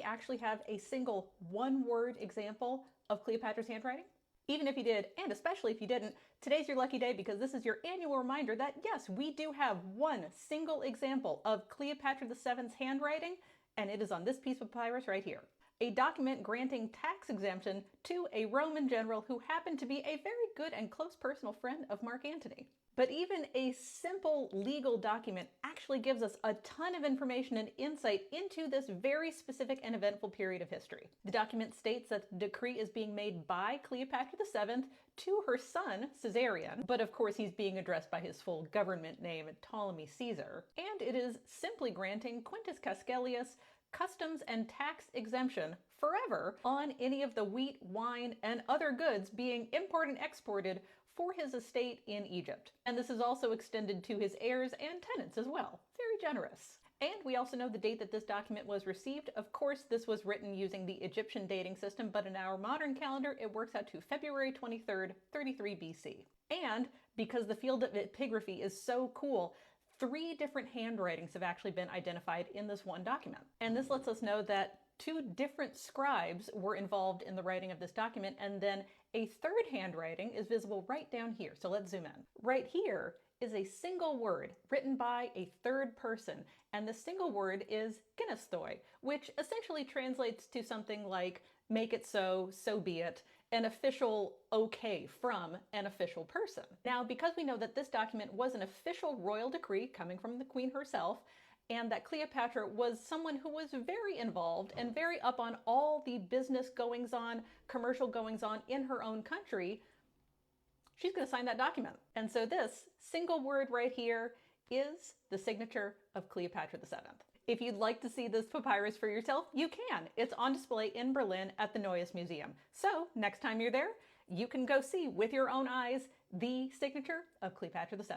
actually have a single one-word example of Cleopatra's handwriting? Even if you did, and especially if you didn't, today's your lucky day because this is your annual reminder that yes, we do have one single example of Cleopatra VII's handwriting, and it is on this piece of papyrus right here. A document granting tax exemption to a Roman general who happened to be a very good and close personal friend of Mark Antony. But even a simple legal document actually gives us a ton of information and insight into this very specific and eventful period of history. The document states that the decree is being made by Cleopatra VII to her son, Caesarion, but of course he's being addressed by his full government name, Ptolemy Caesar, and it is simply granting Quintus Cascellius customs and tax exemption forever on any of the wheat, wine, and other goods being imported and exported for his estate in Egypt. And this is also extended to his heirs and tenants as well. Very generous. And we also know the date that this document was received. Of course, this was written using the Egyptian dating system, but in our modern calendar, it works out to February 23rd, 33 BC. And because the field of epigraphy is so cool, 3 different handwritings have actually been identified in this one document. And this lets us know that 2 different scribes were involved in the writing of this document, and then a third handwriting is visible right down here. So let's zoom in. Right here is a single word written by a third person, and the single word is ginestoi, which essentially translates to something like make it so, so be it, an official okay from an official person. Now, because we know that this document was an official royal decree coming from the queen herself, and that Cleopatra was someone who was very involved and very up on all the business goings-on, commercial goings-on in her own country, she's going to sign that document. And so this single word right here is the signature of Cleopatra VII. If you'd like to see this papyrus for yourself, you can. It's on display in Berlin at the Neues Museum. So next time you're there, you can go see with your own eyes the signature of Cleopatra VII.